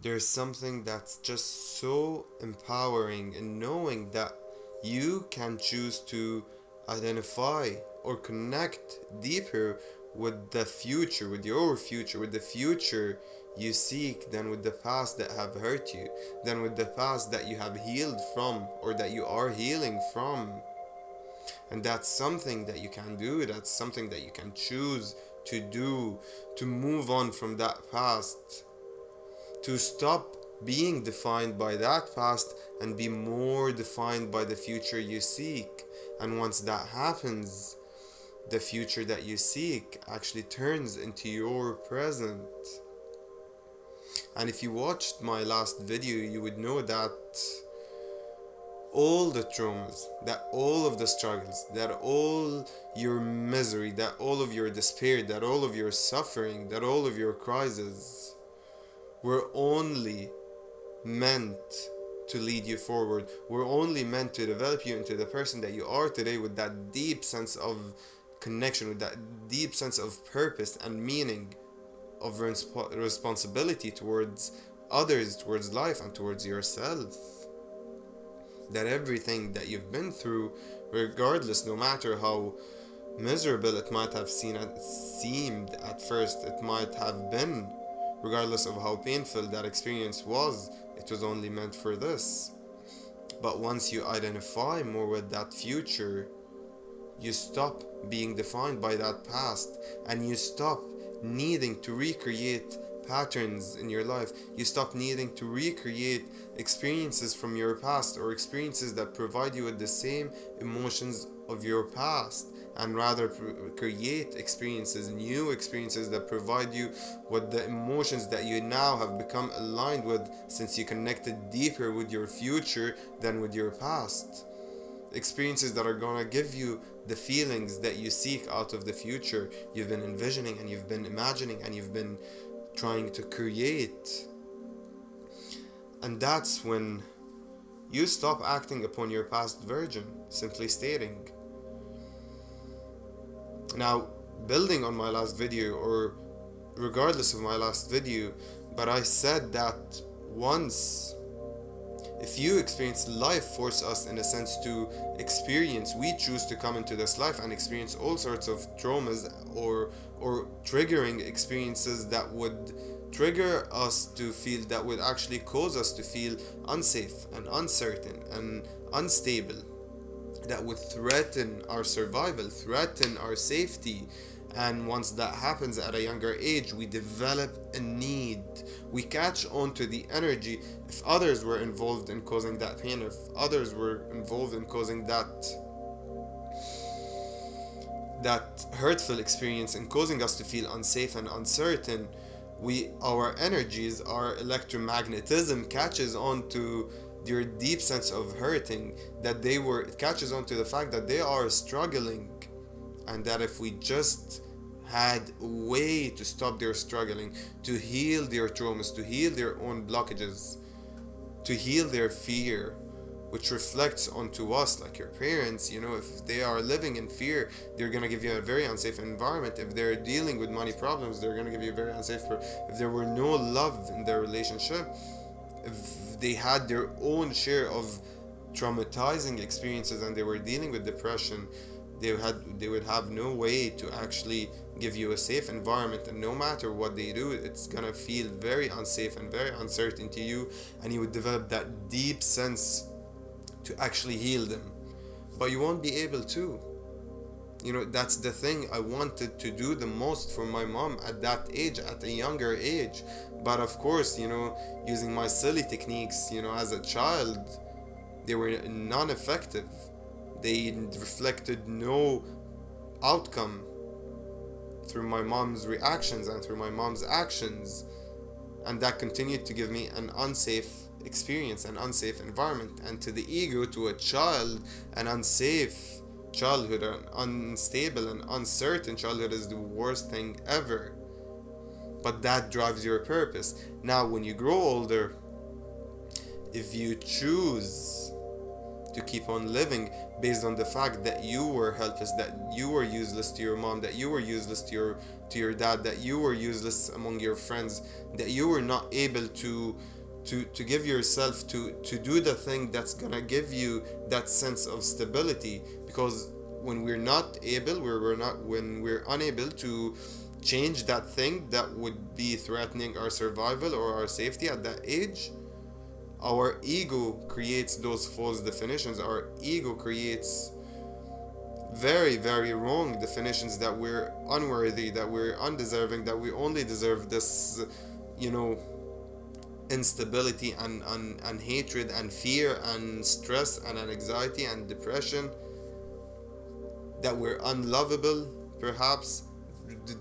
There's something that's just so empowering in knowing that you can choose to identify or connect deeper with the future, with your future, with the future you seek, than with the past that have hurt you, than with the past that you have healed from or that you are healing from. And that's something that you can do, that's something that you can choose to do, to move on from that past, to stop being defined by that past and be more defined by the future you seek. And once that happens, the future that you seek actually turns into your present. And if you watched my last video, you would know that all the traumas, that all of the struggles, that all your misery, that all of your despair, that all of your suffering, that all of your crises were only meant to lead you forward. We're only meant to develop you into the person that you are today, with that deep sense of connection, with that deep sense of purpose and meaning, of responsibility towards others, towards life, and towards yourself. That everything that you've been through, regardless, no matter how miserable it might have seemed at first, it might have been, regardless of how painful that experience was, it was only meant for this. But once you identify more with that future, you stop being defined by that past, and you stop needing to recreate patterns in your life. You stop needing to recreate experiences from your past, or experiences that provide you with the same emotions of your past, and rather create experiences, new experiences that provide you with the emotions that you now have become aligned with, since you connected deeper with your future than with your past. Experiences that are gonna give you the feelings that you seek out of the future you've been envisioning, and you've been imagining, and you've been trying to create. And that's when you stop acting upon your past version, simply stating. Now, building on my last video, or regardless of my last video, but I said that once, if you experience life force us in a sense to experience, we choose to come into this life and experience all sorts of traumas, or triggering experiences that would trigger us to feel, that would actually cause us to feel unsafe and uncertain and unstable, that would threaten our survival, threaten our safety. And once that happens at a younger age, we develop a need. We catch on to the energy. If others were involved in causing that pain, if others were involved in causing that hurtful experience and causing us to feel unsafe and uncertain, our energies, our electromagnetism catches on to their deep sense of hurting, it catches on to the fact that they are struggling, and that if we just had a way to stop their struggling, to heal their traumas, to heal their own blockages, to heal their fear, which reflects onto us, like your parents, if they are living in fear, they're going to give you a very unsafe environment. If they're dealing with money problems, they're going to give you a very unsafe. If there were no love in their relationship, if they had their own share of traumatizing experiences and they were dealing with depression, they would have no way to actually give you a safe environment. And no matter what they do, it's gonna feel very unsafe and very uncertain to you, and you would develop that deep sense to actually heal them, but you won't be able to. That's the thing I wanted to do the most for my mom at that age, at a younger age. But of course, using my silly techniques, as a child, they were non-effective. They reflected no outcome through my mom's reactions and through my mom's actions. And that continued to give me an unsafe experience, an unsafe environment. And to the ego, to a child, an unsafe childhood, an unstable and uncertain childhood is the worst thing ever. But that drives your purpose. Now, when you grow older, if you choose to keep on living based on the fact that you were helpless, that you were useless to your mom, that you were useless to your dad, that you were useless among your friends, that you were not able to give yourself to do the thing that's gonna give you that sense of stability. Because when we're not able, when we're unable to change that thing that would be threatening our survival or our safety at that age, our ego creates those false definitions. Our ego creates very, very wrong definitions that we're unworthy, that we're undeserving, that we only deserve this, instability and hatred and fear and stress and anxiety and depression, that we're unlovable, perhaps,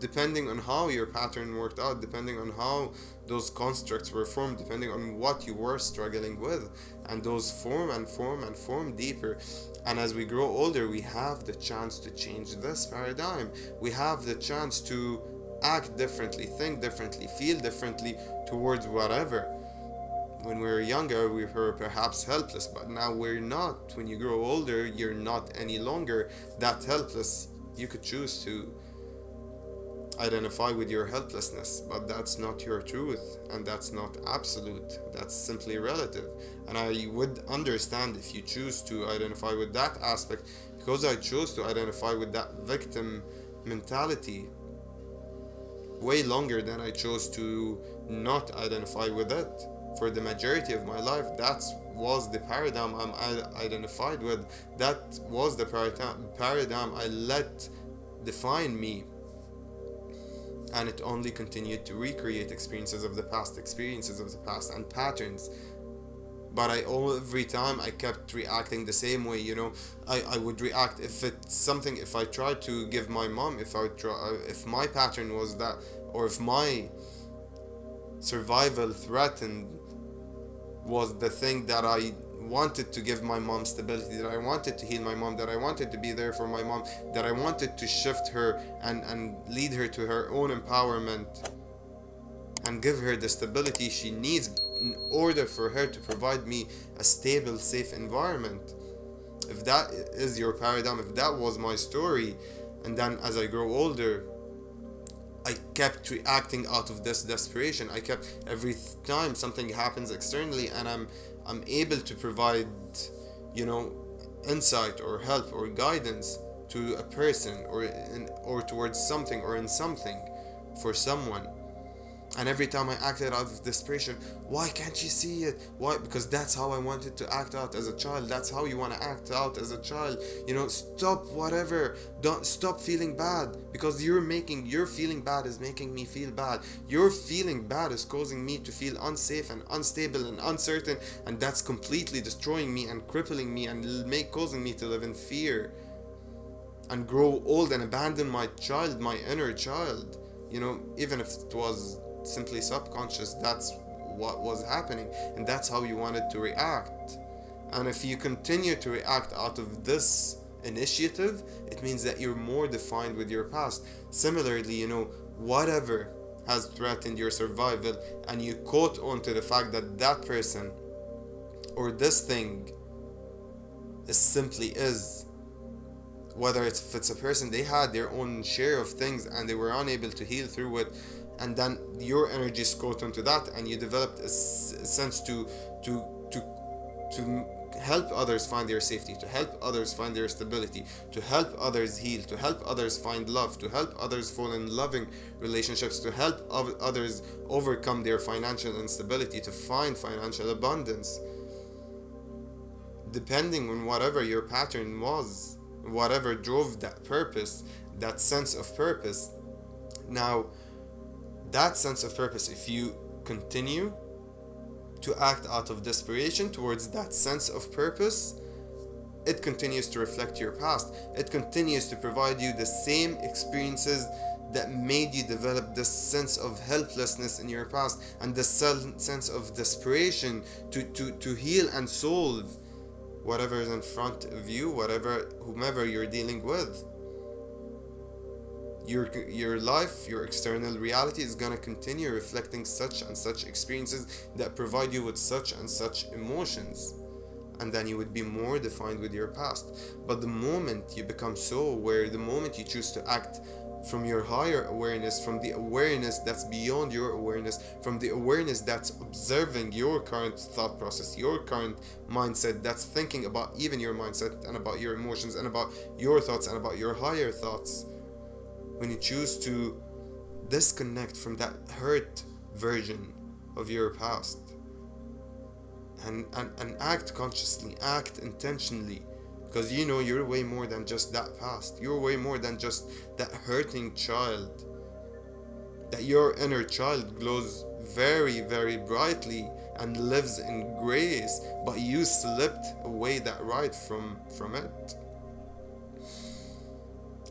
depending on how your pattern worked out, depending on how those constructs were formed, depending on what you were struggling with. And those form and form and form deeper. And as we grow older, we have the chance to change this paradigm. We have the chance to act differently, think differently, feel differently towards whatever. When we were younger, we were perhaps helpless, but now we're not. When you grow older, you're not any longer that helpless. You could choose to identify with your helplessness, but that's not your truth, and that's not absolute. That's simply relative. And I would understand if you choose to identify with that aspect, because I chose to identify with that victim mentality way longer than I chose to not identify with it. For the majority of my life, that was the paradigm I'm identified with. That was the paradigm I let define me. And it only continued to recreate experiences of the past and patterns. But every time I kept reacting the same way. I would react if it's something, if I tried to give my mom, if my pattern was that, or if my survival threatened was the thing that I wanted to give my mom stability, that I wanted to heal my mom, that I wanted to be there for my mom, that I wanted to shift her and lead her to her own empowerment and give her the stability she needs in order for her to provide me a stable, safe environment. If that is your paradigm, if that was my story, and then as I grow older, I kept reacting out of this desperation. I kept, every time something happens externally and I'm able to provide, insight or help or guidance to a person or towards something or in something for someone. And every time I acted out of desperation, why can't you see it? Why? Because that's how I wanted to act out as a child. That's how you want to act out as a child. Stop whatever. Don't stop feeling bad, because your feeling bad is making me feel bad. Your feeling bad is causing me to feel unsafe and unstable and uncertain, and that's completely destroying me and crippling me and causing me to live in fear and grow old and abandon my inner child. Even if it was simply subconscious, that's what was happening, and that's how you wanted to react. And if you continue to react out of this initiative, it means that you're more defined with your past. Similarly, whatever has threatened your survival, and you caught on to the fact that that person or this thing is, whether if it's a person, they had their own share of things and they were unable to heal through it, and then your energy is caught onto that, and you developed a sense to help others find their safety, to help others find their stability, to help others heal, to help others find love, to help others fall in loving relationships, to help others overcome their financial instability, to find financial abundance. Depending on whatever your pattern was, whatever drove that purpose, that sense of purpose. Now, that sense of purpose, if you continue to act out of desperation towards that sense of purpose, it continues to reflect your past. It continues to provide you the same experiences that made you develop this sense of helplessness in your past, and the sense of desperation to heal and solve whatever is in front of you, whomever you're dealing with. Your life, your external reality is going to continue reflecting such and such experiences that provide you with such and such emotions. and then you would be more defined with your past. But the moment you become so aware, the moment you choose to act from your higher awareness, from the awareness that's beyond your awareness, from the awareness that's observing your current thought process, your current mindset, that's thinking about even your mindset and about your emotions and about your thoughts and about your higher thoughts, when you choose to disconnect from that hurt version of your past and act consciously, act intentionally, because you know you're way more than just that past. You're way more than just that hurting child. That your inner child glows very, very brightly and lives in grace, but you slipped away that right from it.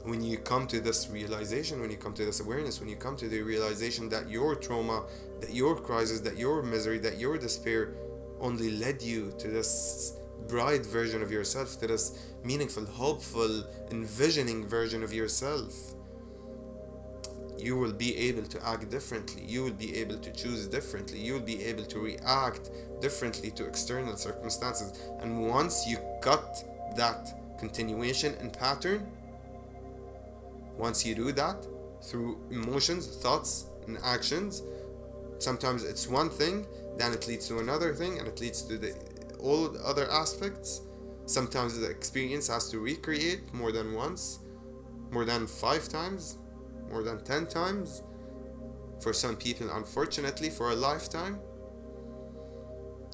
When you come to this realization, when you come to this awareness, when you come to the realization that your trauma, that your crisis, that your misery, that your despair only led you to this bright version of yourself, to this meaningful, hopeful, envisioning version of yourself, you will be able to act differently. You will be able to choose differently. You will be able to react differently to external circumstances. And once you cut that continuation and pattern, once you do that through emotions, thoughts, and actions, sometimes it's one thing, then it leads to another thing, and it leads to all the other aspects. Sometimes the experience has to recreate more than once, more than 5 times, more than 10 times. For some people, unfortunately, for a lifetime.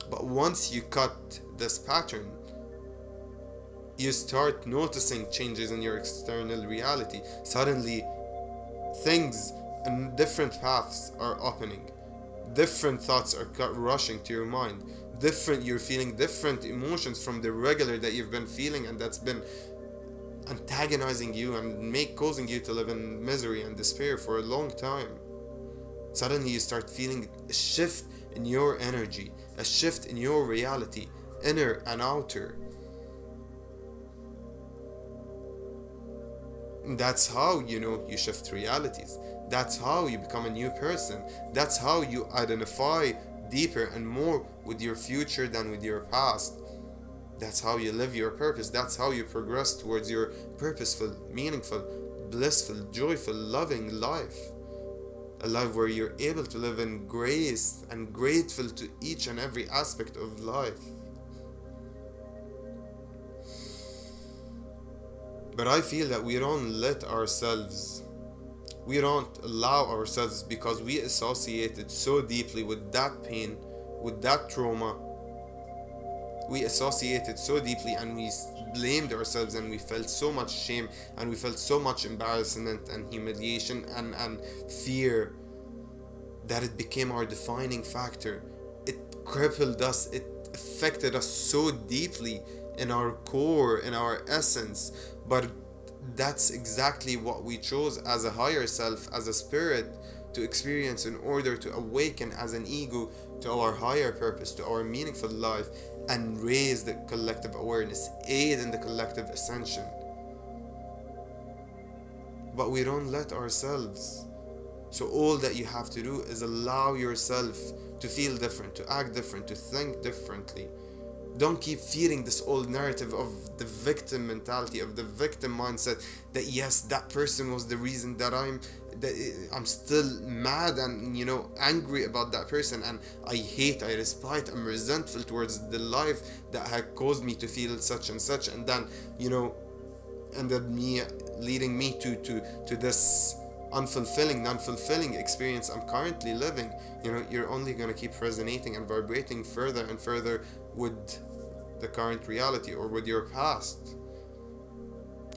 But once you cut this pattern, you start noticing changes in your external reality. Suddenly, things and different paths are opening. Different thoughts are rushing to your mind. You're feeling different emotions from the regular that you've been feeling, and that's been antagonizing you and causing you to live in misery and despair for a long time. Suddenly you start feeling a shift in your energy, a shift in your reality, inner and outer. That's how you shift realities. That's how you become a new person. That's how you identify deeper and more with your future than with your past. That's how you live your purpose. That's how you progress towards your purposeful, meaningful, blissful, joyful, loving life. A life where you're able to live in grace and grateful to each and every aspect of life. But I feel that we don't allow ourselves, because we associated so deeply with that pain, with that trauma. We associated so deeply, and we blamed ourselves, and we felt so much shame, and we felt so much embarrassment and humiliation and fear, that it became our defining factor. It crippled us, it affected us so deeply in our core, in our essence. But that's exactly what we chose as a higher self, as a spirit, to experience in order to awaken as an ego to our higher purpose, to our meaningful life, and raise the collective awareness, aid in the collective ascension. But we don't let ourselves. So all that you have to do is allow yourself to feel different, to act different, to think differently. Don't keep feeding this old narrative of the victim mentality, of the victim mindset, that yes, that person was the reason that I'm still mad and angry about that person, and I despite, I'm resentful towards the life that had caused me to feel such and such, and then ended me leading me to this non-fulfilling experience I'm currently living. You're only gonna keep resonating and vibrating further and further with the current reality, or with your past,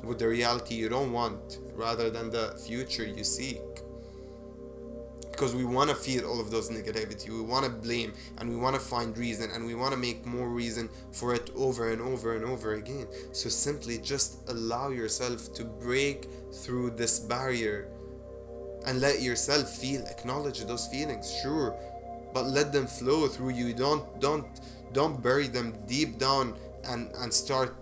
with the reality you don't want, rather than the future you seek. Because we want to feed all of those negativity, we want to blame, and we want to find reason, and we want to make more reason for it over and over and over again. So simply just allow yourself to break through this barrier and let yourself feel. Acknowledge those feelings, sure, but let them flow through you. Don't bury them deep down and start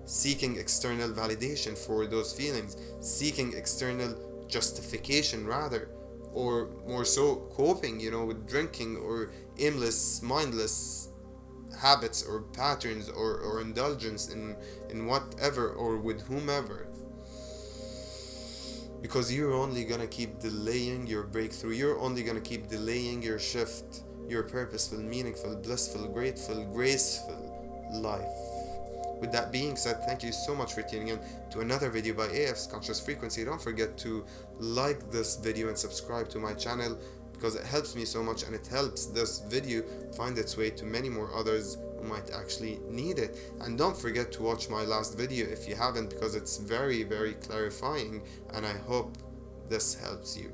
seeking external validation for those feelings, seeking external justification rather, or more so coping with drinking or aimless, mindless habits or patterns or indulgence in whatever or with whomever, because you're only gonna keep delaying your breakthrough. You're only gonna keep delaying your shift, your purposeful, meaningful, blissful, grateful, graceful life. With that being said, thank you so much for tuning in to another video by AF's Conscious Frequency. Don't forget to like this video and subscribe to my channel, because it helps me so much, and it helps this video find its way to many more others who might actually need it. And don't forget to watch my last video if you haven't, because it's very, very clarifying, and I hope this helps you.